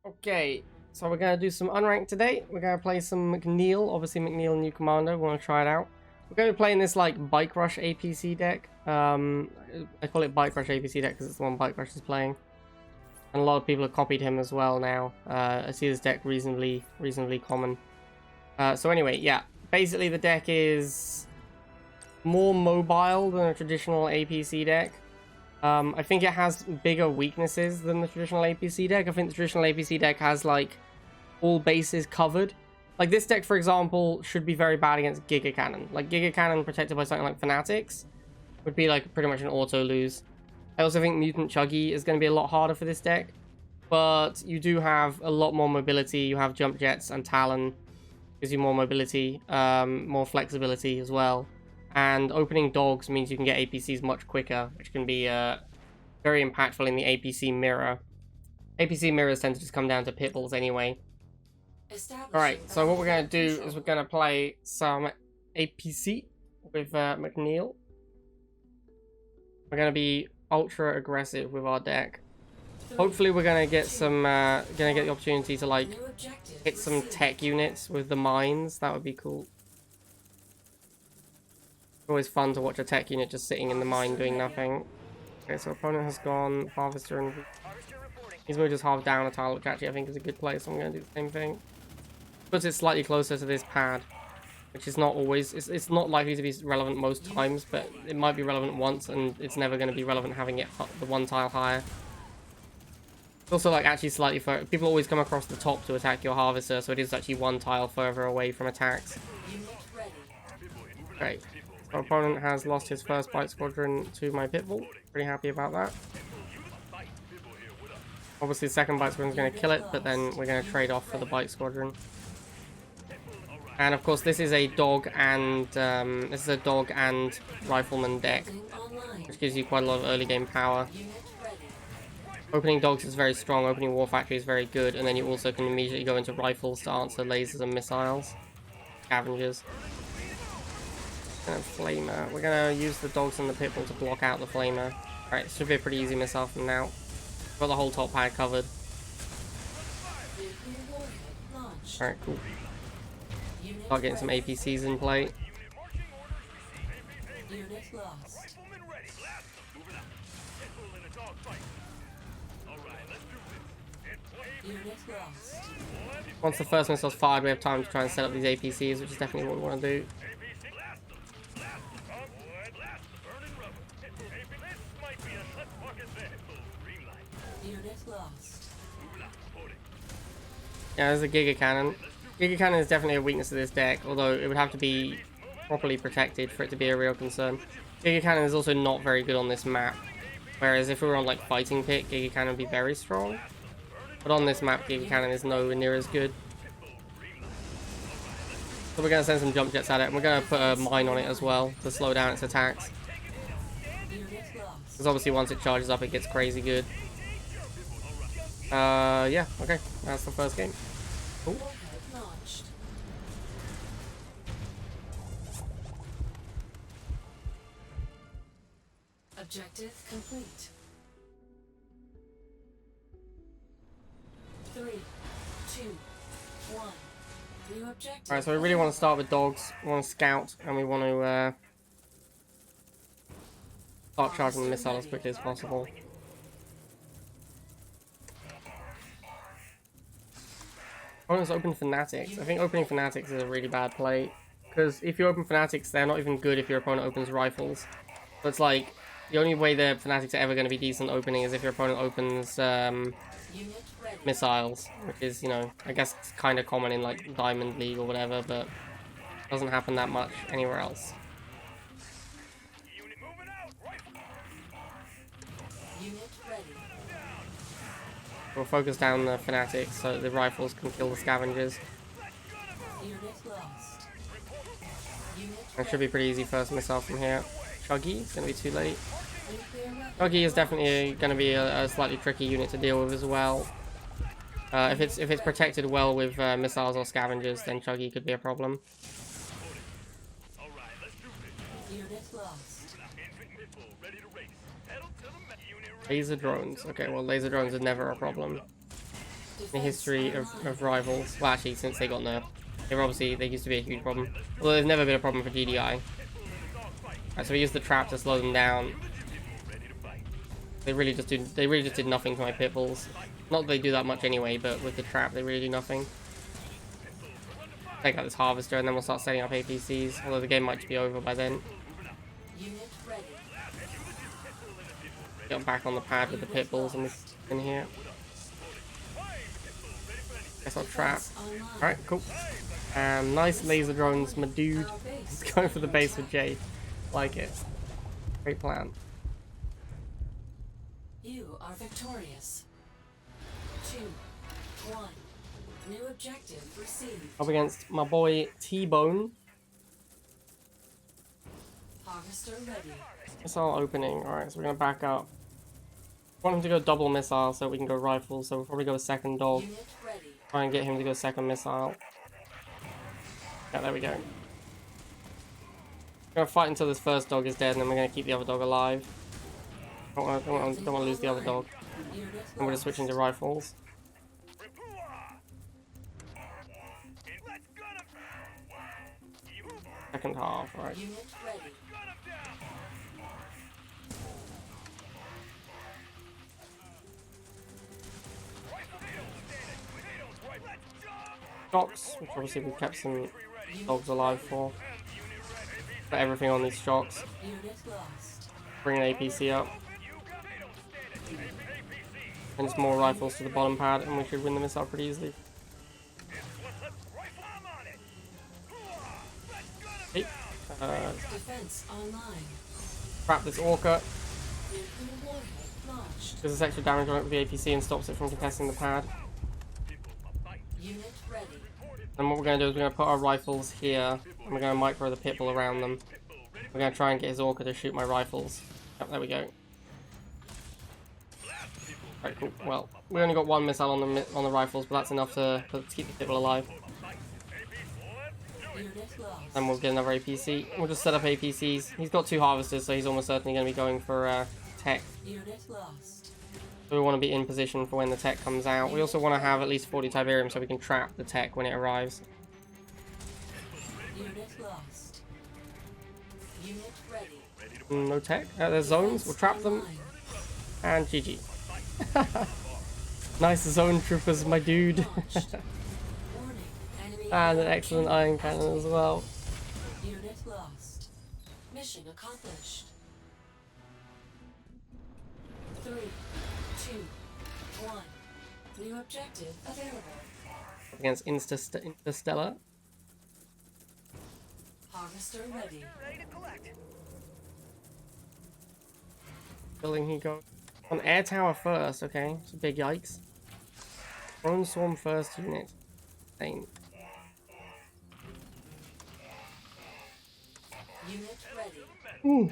Okay, so we're going to do some unranked today. We're going to play some McNeil. Obviously, McNeil new commander. We want to try it out. We're going to be playing this, like, Bikerush APC deck. I call it Bikerush APC deck because it's the one Bikerush is playing. And a lot of people have copied him as well now. I see this deck reasonably common. So anyway, yeah. Basically, the deck is more mobile than a traditional APC deck. I think it has bigger weaknesses than the traditional APC deck. I think the traditional APC deck has, like, all bases covered. Like, this deck, for example, should be very bad against Giga Cannon. Like, Giga Cannon protected by something like Fanatics would be, like, pretty much an auto-lose. I also think Mutant Chuggy is going to be a lot harder for this deck. But you do have a lot more mobility. You have Jump Jets and Talon. Gives you more mobility, more flexibility as well. And opening dogs means you can get APCs much quicker, which can be very impactful in the APC mirror. APC mirrors tend to just come down to pit bulls anyway. Alright, so what we're going to do is we're going to play some APC with McNeil. We're going to be ultra aggressive with our deck. Hopefully we're going to get some, the opportunity to, like, hit some tech units with the mines. That would be cool. Always fun to watch a tech unit just sitting in the mine doing nothing. Okay, so opponent has gone Harvester and he's moved just half down a tile, which actually I think is a good play, so I'm going to do the same thing. Puts it slightly closer to this pad, which is not always, it's not likely to be relevant most times, but it might be relevant once, and it's never going to be relevant having it the one tile higher. It's also, like, actually slightly further. People always come across the top to attack your Harvester, so it is actually one tile further away from attacks. Great. Our opponent has lost his first Bite Squadron to my Pitbull. Pretty happy about that. Obviously, the second Bite Squadron is going to kill it, but then we're going to trade off for the Bite Squadron. And of course, this is a dog and rifleman deck, which gives you quite a lot of early game power. Opening dogs is very strong. Opening War Factory is very good, and then you also can immediately go into rifles to answer lasers and missiles, scavengers. Flamer. We're gonna use the dogs and the pitbull to block out the flamer. Alright, it should be a pretty easy missile from now. Got the whole top pad covered. Alright, cool. Start getting some APCs in play. Once the first missile's fired, we have time to try and set up these APCs, which is definitely what we want to do. Yeah, there's a Giga Cannon. Giga Cannon is definitely a weakness of this deck, although it would have to be properly protected for it to be a real concern. Giga Cannon is also not very good on this map, whereas if we were on, like, Fighting Pit, Giga Cannon would be very strong. But on this map, Giga Cannon is nowhere near as good. So we're going to send some Jump Jets at it, and we're going to put a mine on it as well to slow down its attacks. Because obviously once it charges up, it gets crazy good. Yeah, okay, that's the first game. Cool. Objective complete. 3, 2, 1. New objective. Alright, so we really want to start with dogs. We want to scout, and we want to start charging the missile as quickly as possible. Opponents open Fanatics. I think opening Fanatics is a really bad play, because if you open Fanatics, they're not even good if your opponent opens Rifles. So it's like, the only way the Fanatics are ever going to be decent opening is if your opponent opens missiles, which is, you know, I guess it's kind of common in, like, Diamond League or whatever, but it doesn't happen that much anywhere else. We'll focus down the Fanatics so the Rifles can kill the Scavengers. It should be pretty easy first missile from here. Chuggy, it's going to be too late. Chuggy is definitely going to be a slightly tricky unit to deal with as well. If it's protected well with missiles or scavengers, then Chuggy could be a problem. Laser drones. Okay, well, laser drones are never a problem. the history of Rivals. Well, actually, since they got nerfed. They used to be a huge problem. Although there's never been a problem for GDI. Right, so we used the trap to slow them down. They really just did nothing to my pit bulls. Not that they do that much anyway, but with the trap they really do nothing. Take out this harvester and then we'll start setting up APCs, although the game might be over by then. Get back on the pad with the pit bulls in here. Guess I'll trap. Alright, cool. Nice laser drones, my dude. He's going for the base with Jay. Like it. Great plan. You are victorious. 2, 1. New objective received. Up against my boy T-Bone. Harvester ready. Missile opening. Alright, so we're gonna back up. I want him to go double missile so we can go rifle, so we'll probably go a second dog. Unit ready. Try and get him to go second missile. Yeah, there we go. We're gonna fight until this first dog is dead, and then we're gonna keep the other dog alive. Don't want to lose the other dog. And we're just switching to rifles. Second half, right. Unit ready. Shocks, which obviously we kept some dogs alive for. Put everything on these shocks. Unit lost. Bring an APC up. And just more rifles to the bottom pad, and we should win the missile pretty easily. Hey, Defense online. trap this orca. Nuclear warhead launched. Does this extra damage on it with the APC and stops it from contesting the pad. Unit ready. And what we're going to do is we're going to put our rifles here, and we're going to micro the pit bull around them. We're going to try and get his orca to shoot my rifles. Yep, there we go. Right, cool. Well, we only got one missile on the rifles, but that's enough to keep the pit bull alive. Unit lost. And we'll get another APC. We'll just set up APCs. He's got 2 harvesters, so he's almost certainly going to be going for tech. Unit lost. So we want to be in position for when the tech comes out. We also want to have at least 40 Tiberium so we can trap the tech when it arrives. Unit lost. Unit ready. No tech. There's zones. We'll trap them. And GG. Nice zone troopers, my dude. Warning. Enemy And an excellent iron cannon as well. Unit lost. Mission accomplished. 3, 2, 1. New objective available. Against Interstellar. Harvester ready. Building he goes. On air tower first, okay. It's a big yikes. Drone swarm first unit. Same. Unit ready. Ooh.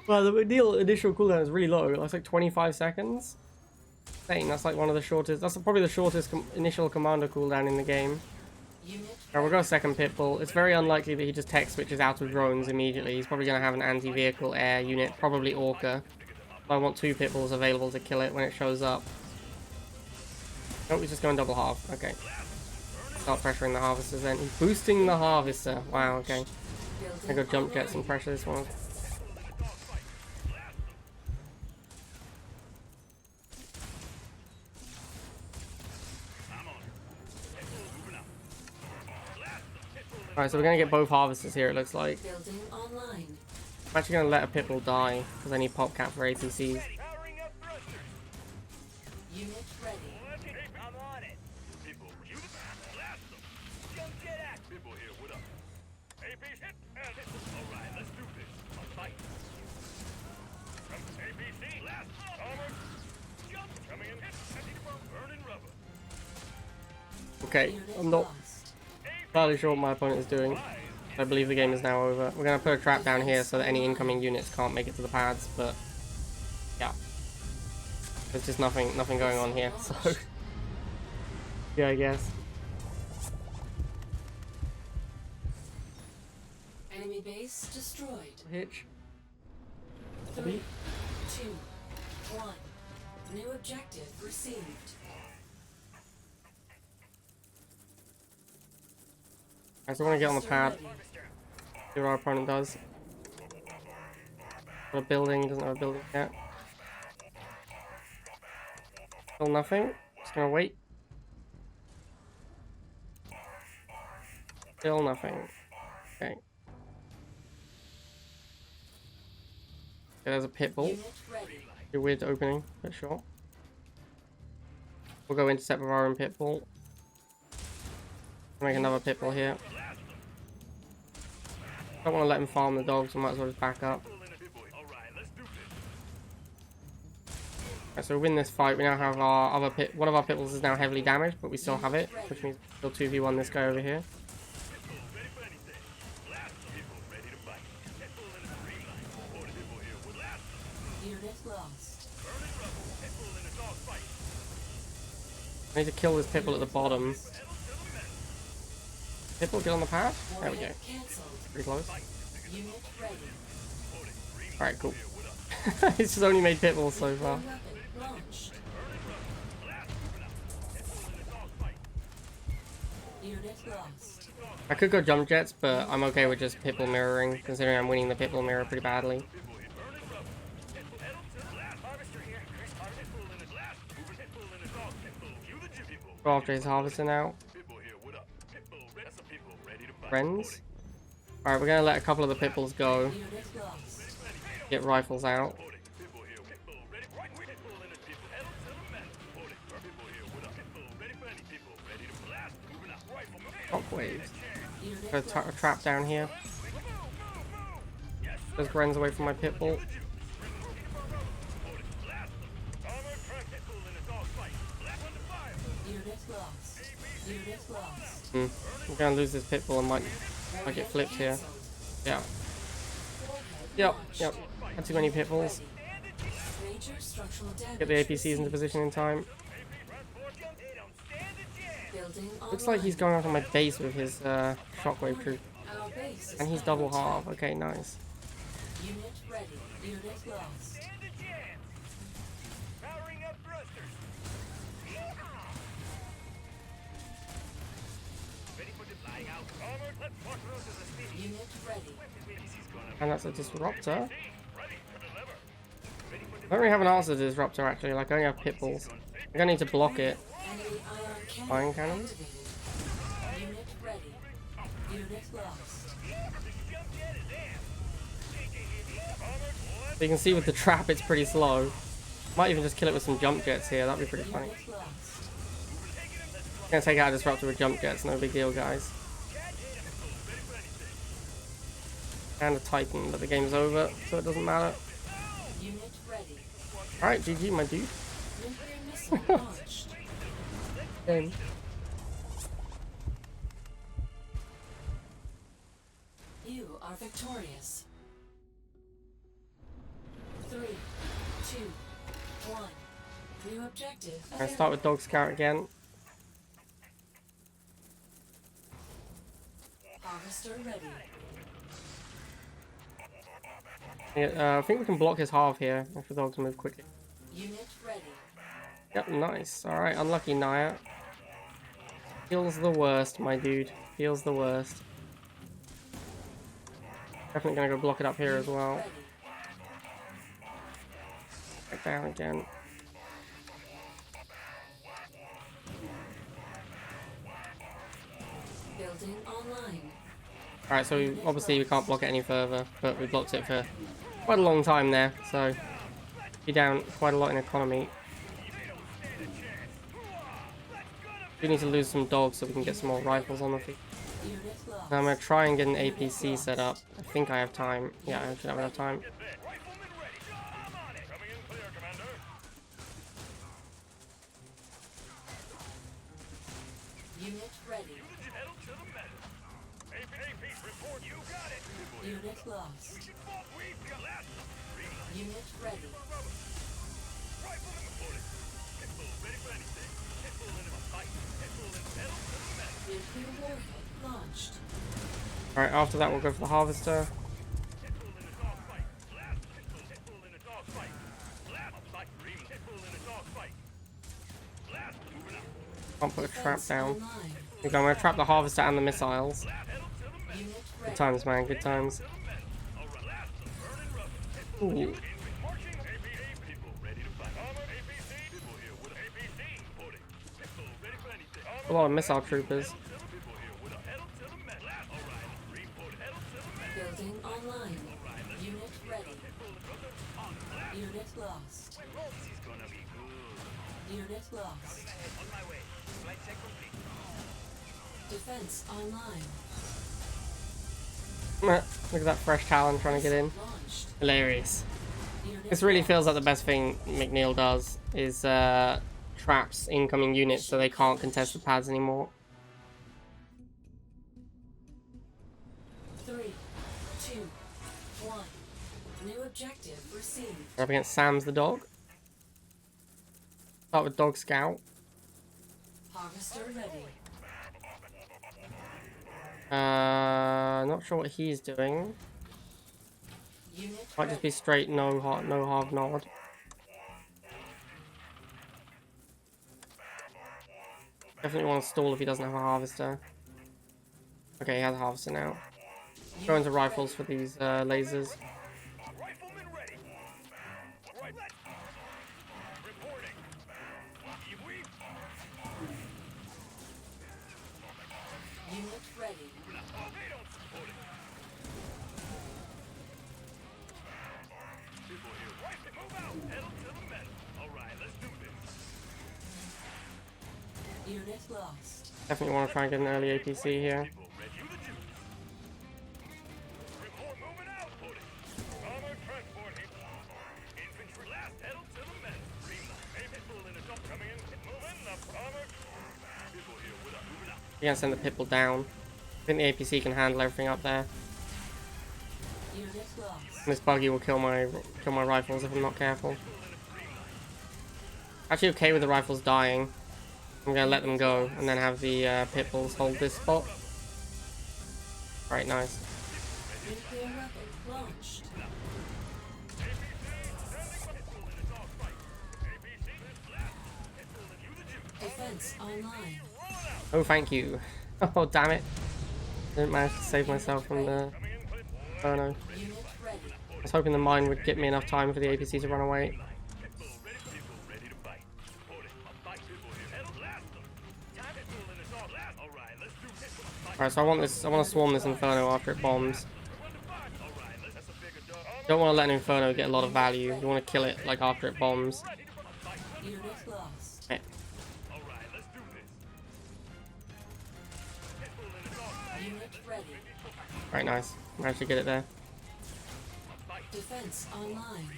Well, the McNeil initial cooldown is really low. It's like 25 seconds. Same. That's like one of the shortest. That's probably the shortest initial commander cooldown in the game. Unit Alright, we'll go second pitbull. It's very unlikely that he just tech switches out of drones immediately. He's probably going to have an anti-vehicle air unit, probably Orca. I want 2 pitbulls available to kill it when it shows up. Nope, he's just going double half. Okay. Start pressuring the harvesters then. He's boosting the harvester. Wow, okay. I go jump jets and pressure this one. Alright, so we're going to get both harvesters here, it looks like. building online. I'm actually going to let a pitbull die, because I need pop cap for APCs. Unit ready. Okay, I'm not entirely sure what my opponent is doing. I believe the game is now over. We're going to put a trap down here so that any incoming units can't make it to the pads, but yeah. There's just nothing going on here, so yeah, I guess. Enemy base destroyed. Hitch. 3, 2, 1. New objective received. Alright, so we're gonna get on the pad. See what our opponent does. Got a building, he doesn't have a building yet. Still nothing. Just gonna wait. Still nothing. Okay. There's a pit bull. Unit ready. A weird opening, but sure. We'll go intercept with our own pit bull. Make another pit bull here. Don't want to let him farm the dogs, so might as well just back up. Right, so we win this fight. We now have our other pit. One of our pit bulls is now heavily damaged, but we still have it, which means we'll 2v1 this guy over here. Unit lost. I need to kill this pit bull at the bottom. Pit bull, get on the pad. There we go. Cancelled. Pretty close. Unit ready. Alright, cool. It's just only made pit bulls so far. Weapon launched. Unit lost. I could go jump jets, but I'm okay with just pit bull mirroring, considering I'm winning the pit bull mirror pretty badly. Go after his harvester now. Friends. Alright, we're gonna let a couple of the pit bulls go. Unit lost. Get rifles out. Shockwaves. Unit Got a trap down here. There's Gren's away from my pit bull. Unit lost. Unit lost. I'm gonna lose this pit bull and might get flipped here. Yeah. Yep. Had too many pit bulls. Major structural damage. Get the APCs into position in time. Building Looks like he's going after my base with his shockwave troop. Our base is And he's double half. Okay, nice. Unit ready. Unit lost. Unit ready. And that's a disruptor. I don't really have an answer to the disruptor actually, like I only have pit bulls. I'm gonna need to block it. Enemy ion cannon Ion cannons? activated. Unit ready. Unit lost. So you can see with the trap it's pretty slow. Might even just kill it with some jump jets here, that'd be pretty funny. Unit lost. Gonna take out a disruptor with jump jets, no big deal guys. And a Titan, but the game's over, so it doesn't matter. Unit ready. Alright, GG my dude. Nuclear missile launched. Game. You are victorious. 3, 2, 1. New objective. I start with Dog Scout again. Harvester ready. Yeah, I think we can block his half here if the dogs move quickly. Unit ready. Yep, nice. Alright, unlucky Naya. Feels the worst, my dude. Feels the worst. Definitely gonna go block it up here as well. Ready. Back down again. Building online. Alright, so obviously we can't block it any further, but we blocked it for quite a long time there, so be down quite a lot in economy. We need to lose some dogs so we can get some more rifles on the field. Unit lost. Now I'm going to try and get an APC set up. I think I have time. Yeah, I should have enough time. Unit ready. Unit lost. Unit ready. Nuclear warhead launched. Alright, after that we'll go for the harvester. Can't put a trap down. Online. Okay, I'm gonna trap the harvester and the missiles. Unit Good ready. times, man. Good times. Ooh. A lot of missile troopers. Building online. Unit ready. Unit lost. Unit lost. Defense online. Look at that fresh talon trying to get in. Launched. Hilarious. Unit This really lost. feels like the best thing McNeil does is traps incoming units so they can't contest the pads anymore. 3, 2, 1. New objective received. We're up against Sam's the dog. Start with Dog Scout. Harvester ready. Not sure what he's doing. Unit Might just ready. be straight no half nod. Definitely want to stall if he doesn't have a harvester. Okay, he has a harvester now. Go into rifles for these lasers. Unit ready. Unit lost. Definitely want to try and get an early APC here. You can send the Pitbull down. I think the APC can handle everything up there. Unit lost. And this buggy will kill my rifles if I'm not careful. Actually okay with the rifles dying. I'm gonna let them go and then have the Pitbulls hold this spot. Right, nice. Nuclear weapon launched. Defense online. Oh, thank you. Oh, damn it. Didn't manage to save myself from the... Oh no. Unit ready. I was hoping the mine would get me enough time for the APC to run away. Alright, so I want to swarm this Inferno after it bombs. Don't want to let an Inferno get a lot of value. You want to kill it like after it bombs. Unit lost. Okay. Unit ready. Right, nice. Managed to get it there. Defense online.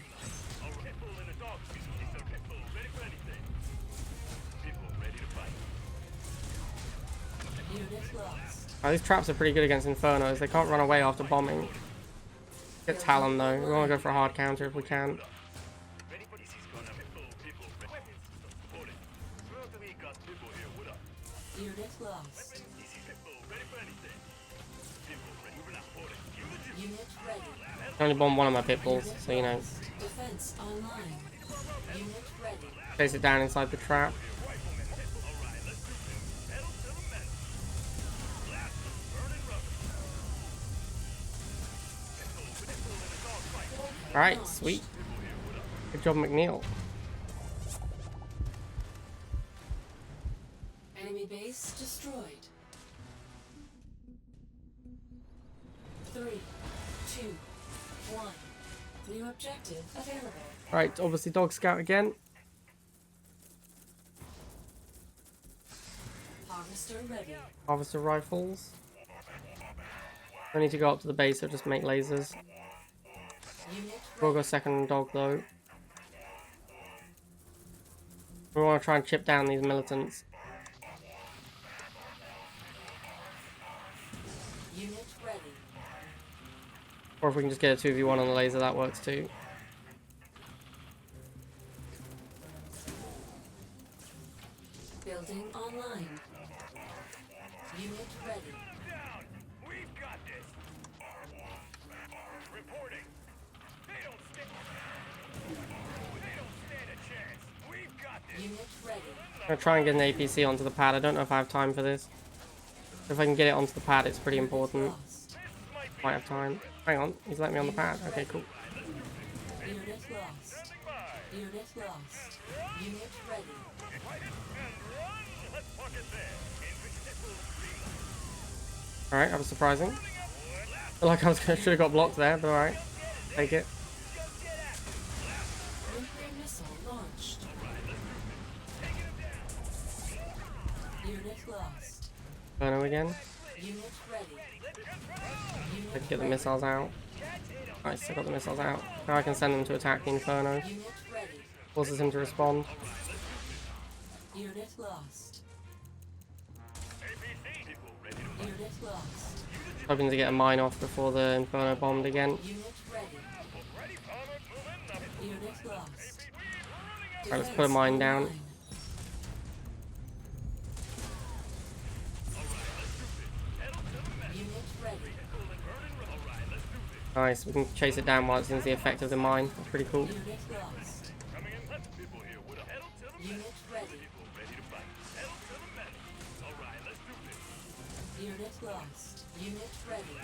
Unit lost. These traps are pretty good against Infernos. They can't run away after bombing. Get Talon though. We want to go for a hard counter if we can. Unit lost. Unit ready. I can only bomb one of my Pitbulls, so you know. Defense online. Unit ready. Chase it down inside the trap. Alright, sweet. Good job, McNeil. Enemy base destroyed. 3, 2, 1. New objective available. Alright, obviously Dog Scout again. Harvester ready. Harvester rifles. I need to go up to the base, so just make lasers. Unit We'll ready. go second dog though. We want to try and chip down these militants. Unit ready. Or if we can just get a 2v1 on the laser, that works too. Building online. Unit ready. Unit ready. I'm gonna try and get an APC onto the pad. I don't know if I have time for this. If I can get it onto the pad, it's pretty Unit important. lost. Might have time. Hang on, he's letting me on the pad. Okay, cool. Unit lost. Unit lost. Unit ready. Alright, that was surprising. I feel like I should have got blocked there, but alright. Take it. Nuclear missile launched. Unit lost. Inferno again. Unit ready. I can get the missiles out. Nice, I got the missiles out. Now I can send them to attack the Inferno. Unit ready. Forces him to respond. Unit lost. Unit lost. Hoping to get a mine off before the Inferno bombed again. Unit ready. Unit lost. Alright, let's put a mine down. Online. Unit ready. Nice, we can chase it down while it's in the effect of the mine. That's pretty cool. Unit lost. Unit ready. Unit lost. Unit ready.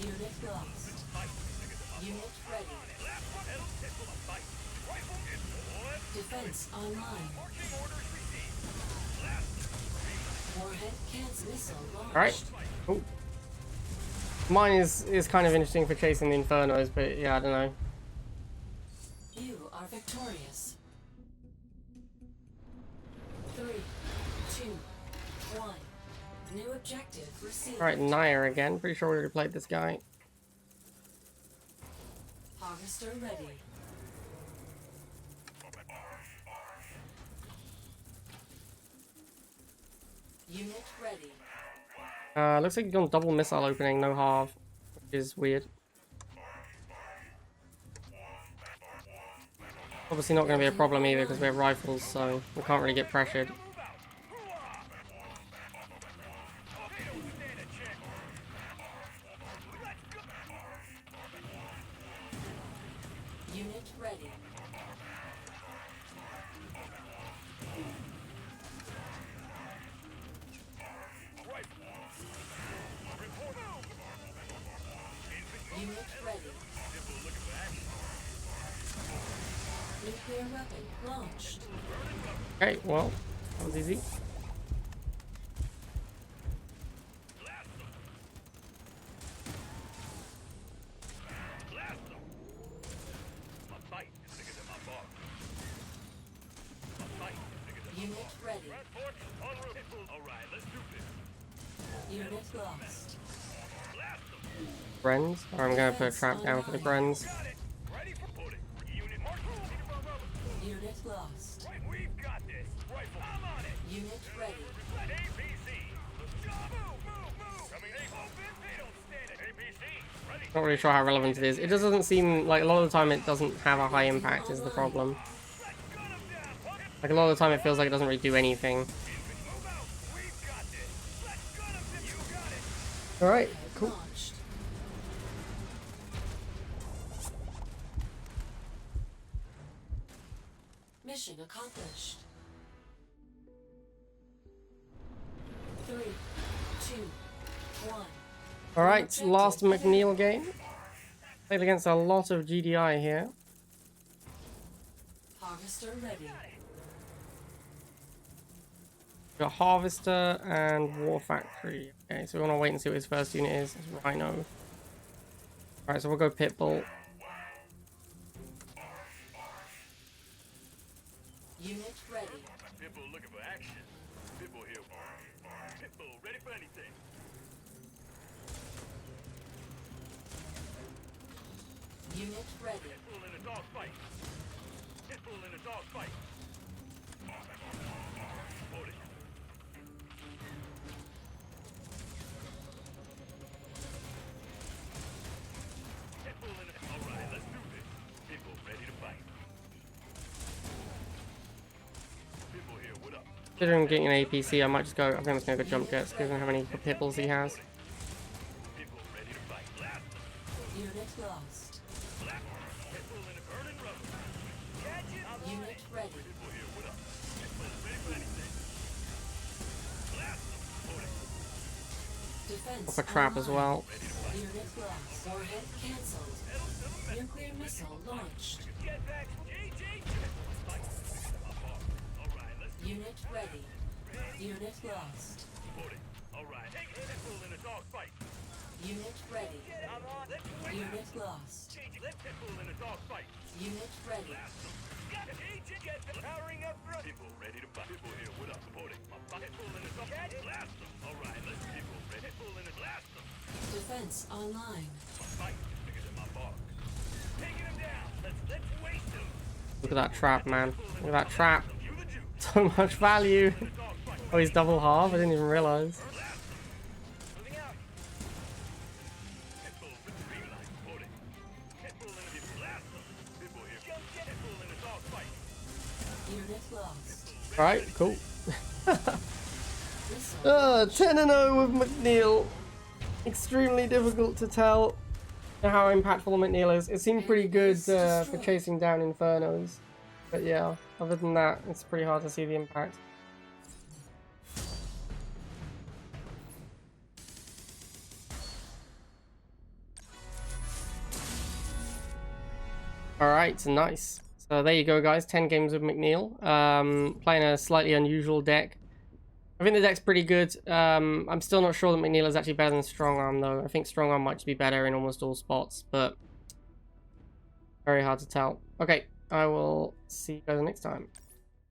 Unit lost. Unit ready. Defense online. Warhead can't missile launched. Alright. Cool. Mine is kind of interesting for chasing the Infernos, but yeah, I don't know. You are victorious. 3, 2, 1. New objective received. Alright, Naya again. Pretty sure we already played this guy. Harvester ready. Unit ready. Looks like he's gone double missile opening, no half, which is weird. Obviously not going to be a problem either because we have rifles, so we can't really get pressured. Unit ready. Unit ready. Nuclear weapon launched. Okay, well, that was easy. Unit ready. Unit lost. Brenz. Or I'm going to put a trap down for the Brenz. Unit lost. Unit ready. Not really sure how relevant it is. It just doesn't seem like a lot of the time it doesn't have a high impact is the problem. Like a lot of the time it feels like it doesn't really do anything. Alright, cool. Launched. Mission accomplished. 3, 2, 1. Alright, last McNeil game. Played against a lot of GDI here. Harvester ready. Got Harvester and War Factory. Okay, so we want to wait and see what his first unit is. It's Rhino. Alright, so we'll go Pitbull. Unit ready. Pitbull looking for action. Pitbull here. Pitbull ready for anything. Unit ready. Pitbull in a dog fight. Pitbull in a dog fight. Hold it. Pitbull in a... Alright, let's do this. Pitbull ready to fight. Pitbull here, what up? Considering getting an APC, I might just go. I think I'm just gonna go jump jets, given how many Pitbulls he has. Pitbull ready to fight. Blast them. Unit lost. Pitbull in a burning rubber. Unit ready. Pitbull here, what up? Pitbull ready for anything. Blast them. Defense Off a trap as online. well. Unit lost. Warhead cancelled. Nuclear missile launched. Get back, JJ. Alright, let's Unit ready. Unit lost. put it. Alright, take Pitbull in a dog fight. Unit ready. I'm on. Let's wait. Unit lost. JJ, let Pitbull in a dog fight. Unit ready. Got JJ, get the powering up front. Pitbull ready to fight. Pitbull here, what up? Supporting. Pitbull in a dog fight. Blast them. Alright, let's Pitbull ready. Pitbull in a blast them. Defense online. My fight is bigger than my bark. Taking him down. Let's waste him. Look at that trap, man. Look at that trap. You the Jew. So much value. Oh, he's double half. I didn't even realize. Moving out. Pitbull with the green light. Supporting. Pitbull in a blast them. Pitbull here. Pitbull in a dog fight. Unit lost. Right, cool. Missile. 10-0 with McNeil. Extremely difficult to tell how impactful McNeil is. It seemed pretty good for chasing down Infernos. But yeah, other than that, it's pretty hard to see the impact. Alright, nice. So there you go, guys. 10 games with McNeil. Playing a slightly unusual deck. I think the deck's pretty good. I'm still not sure that McNeil is actually better than Strong Arm, though. I think Strong Arm might just be better in almost all spots, but very hard to tell. Okay, I will see you guys next time.